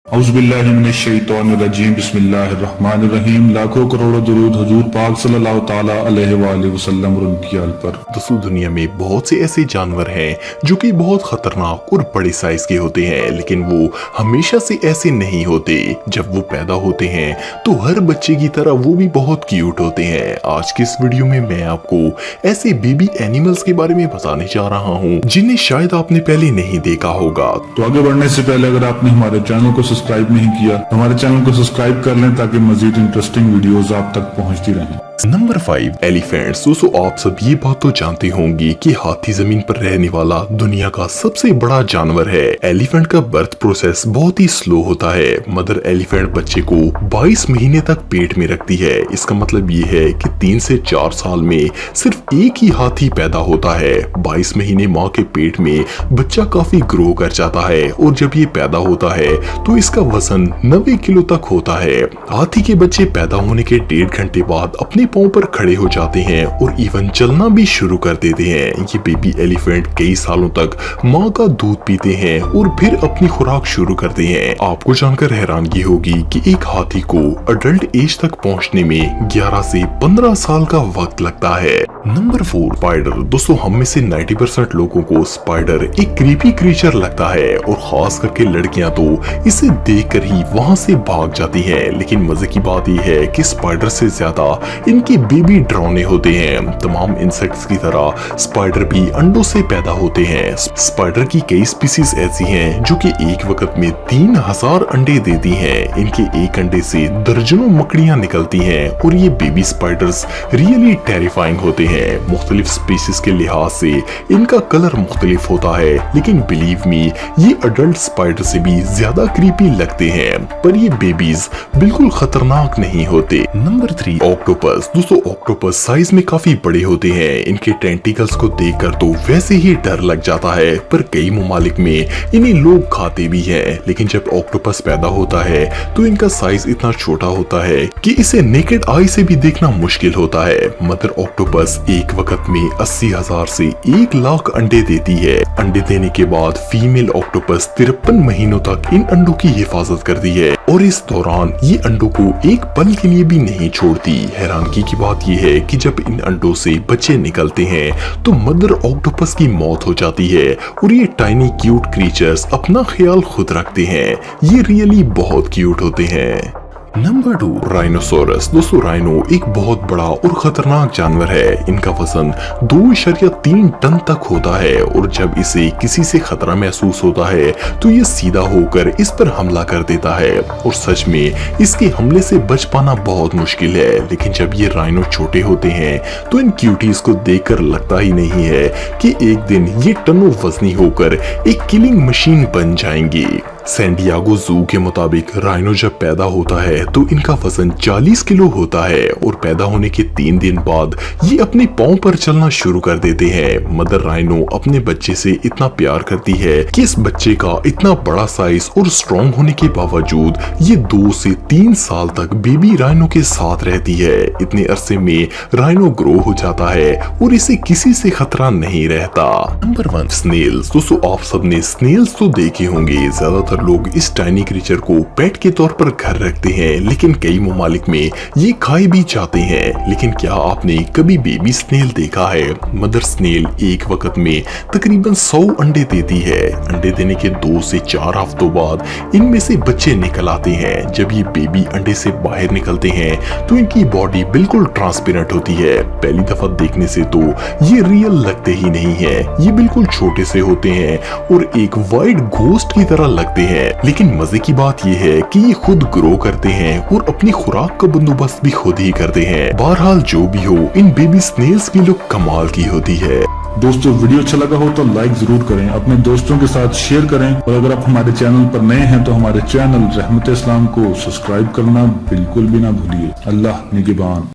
औज़ुबिल्लाहिमिनश्शैतानिर्रजीम बिस्मिल्लाहिर्रहमानिर्रहीम। लाखों करोड़ों दुरूद हुजूर पाक सल्लल्लाहु ताला अलैहि वसल्लम और उनकी आल पर। दोस्तों, दुनिया में बहुत से ऐसे जानवर हैं जो कि बहुत खतरनाक और बड़े साइज के होते हैं, लेकिन वो हमेशा से ऐसे नहीं होते। जब वो पैदा होते हैं तो हर बच्चे की तरह वो भी बहुत क्यूट होते हैं। आज की इस वीडियो में मैं आपको ऐसे बेबी एनिमल्स के बारे में बताने जा रहा हूँ जिन्हें शायद आपने पहले नहीं देखा होगा। तो आगे बढ़ने से पहले अगर आपने हमारे चैनल को सब्सक्राइब नहीं किया, हमारे चैनल को सब्सक्राइब कर लें ताकि मजीद इंटरेस्टिंग वीडियोस आप तक पहुंचती रहें। Number 5, elephants. दोस्तों, आप सब ये बात तो जानते होंगे कि हाथी जमीन पर रहने वाला दुनिया का सबसे बड़ा जानवर है। एलिफेंट का बर्थ प्रोसेस बहुत ही स्लो होता है। मदर एलिफेंट बच्चे को 22 महीने तक पेट में रखती है। इसका मतलब ये है कि 3 से 4 साल में सिर्फ एक ही हाथी पैदा होता है। 22 महीने माँ के पेट में बच्चा काफी ग्रो कर जाता है और जब ये पैदा होता है तो इसका वजन 90 किलो तक होता है। हाथी के बच्चे पैदा होने के 1.5 घंटे बाद अपने पांव पर खड़े हो जाते हैं और इवन चलना भी शुरू कर देते हैं। ये बेबी एलिफेंट कई सालों तक माँ का दूध पीते हैं और फिर अपनी खुराक शुरू करते हैं। आपको जानकर हैरानगी होगी कि एक हाथी को अडल्ट एज तक पहुंचने में 11 से 15 साल का वक्त लगता है। Number 4, spider. दोस्तों, हम में से 90% लोगों को स्पाइडर एक क्रीपी क्रीचर लगता है और खास करके लड़कियां तो इसे देखकर ही वहां से भाग जाती हैं। लेकिन मजे की बात यह है कि स्पाइडर से ज्यादा इनके बेबी डरावने होते हैं। तमाम इंसेक्ट्स की तरह स्पाइडर भी अंडों से पैदा होते हैं। स्पाइडर की कई स्पीसीज ऐसी हैं जो कि एक वक्त में 3000 अंडे देती हैं। इनके एक अंडे से दर्जनों मकड़ियां निकलती हैं और ये बेबी स्पाइडर्स रियली टेरिफाइंग होते हैं। मुख्तलिफ स्पीसीज के लिहाज से इनका कलर मुख्तलिफ होता है, लेकिन बिलीव मी, ये अडल्ट स्पाइडर से भी ज्यादा क्रीपी लगते हैं। पर ये बेबीज बिल्कुल खतरनाक नहीं होते। Number 3, octopus. दोस्तों, ऑक्टोपस साइज में काफी बड़े होते हैं। इनके टेंटिकल्स को देखकर तो वैसे ही डर लग जाता है, पर कई ममालिक में इन्हें लोग खाते भी हैं। लेकिन जब ऑक्टोपस पैदा होता है तो इनका साइज इतना छोटा होता है कि इसे नेकेड आई से भी देखना मुश्किल होता है। मदर ऑक्टोपस एक वक्त में 80,000 से 1 लाख अंडे देती है। अंडे देने के बाद फीमेल ऑक्टोपस 53 महीनों तक इन अंडों की हिफाजत करती है और इस दौरान ये अंडों को एक पल के लिए भी नहीं छोड़ती। हैरानगी की बात यह है कि जब इन अंडों से बच्चे निकलते हैं तो मदर ऑक्टोपस की मौत हो जाती है और ये टाइनी क्यूट क्रीचर्स अपना ख्याल खुद रखते हैं। ये रियली बहुत क्यूट होते हैं। Number 2, rhinoceros. दोस्तों, राइनो एक बहुत बड़ा और खतरनाक जानवर है। इनका वजन 2.3 टन तक होता है और जब इसे किसी से खतरा महसूस होता है तो ये सीधा होकर इस पर हमला कर देता है और सच में इसके हमले से बच पाना बहुत मुश्किल है। लेकिन जब ये राइनो छोटे होते हैं तो इन क्यूटीज को देखकर लगता ही नहीं है कि एक दिन ये टनों वजनी होकर एक किलिंग मशीन बन जाएंगी। सैन डिएगो जू के मुताबिक राइनो जब पैदा होता है तो इनका वजन 40 किलो होता है और पैदा होने के 3 दिन बाद ये अपने पांव पर चलना शुरू कर देते हैं। मदर राइनो अपने बच्चे से इतना प्यार करती है कि इस बच्चे का इतना बड़ा साइज और स्ट्रॉन्ग होने के बावजूद ये 2 से 3 साल तक बेबी राइनो के साथ रहती है। इतने अरसे में राइनो ग्रो हो जाता है और इसे किसी से खतरा नहीं रहता। Number 1, snails. दोस्तों, आप सबने स्नेल्स तो देखे होंगे। ज्यादातर लोग इस टाइनी क्रीचर को पेट के तौर पर घर रखते हैं, लेकिन कई ममालिक में ये खाए भी जाते हैं। लेकिन क्या आपने कभी बेबी स्नेल देखा है? मदर स्नेल एक वक्त में तकरीबन 100 अंडे देती है। अंडे देने के 2 से 4 हफ्तों बाद इनमें से बच्चे निकल आते हैं। जब ये बेबी अंडे से बाहर निकलते हैं तो इनकी बॉडी बिल्कुल ट्रांसपेरेंट होती है। पहली दफा देखने से तो ये रियल लगते ही नहीं है। ये बिल्कुल छोटे से होते हैं और एक वाइट घोस्ट की तरह लगते हैं। लेकिन मजे की बात यह है कि ये खुद ग्रो करते हैं और अपनी खुराक का बंदोबस्त भी खुद ही करते हैं। बहरहाल जो भी हो, इन बेबी स्नेल्स की लुक कमाल की होती है। दोस्तों, वीडियो अच्छा लगा हो तो लाइक जरूर करें, अपने दोस्तों के साथ शेयर करें और अगर आप हमारे चैनल पर नए हैं तो हमारे चैनल रहमत इस्लाम को सब्सक्राइब करना बिल्कुल भी ना भूलिए। अल्लाह निगहबान।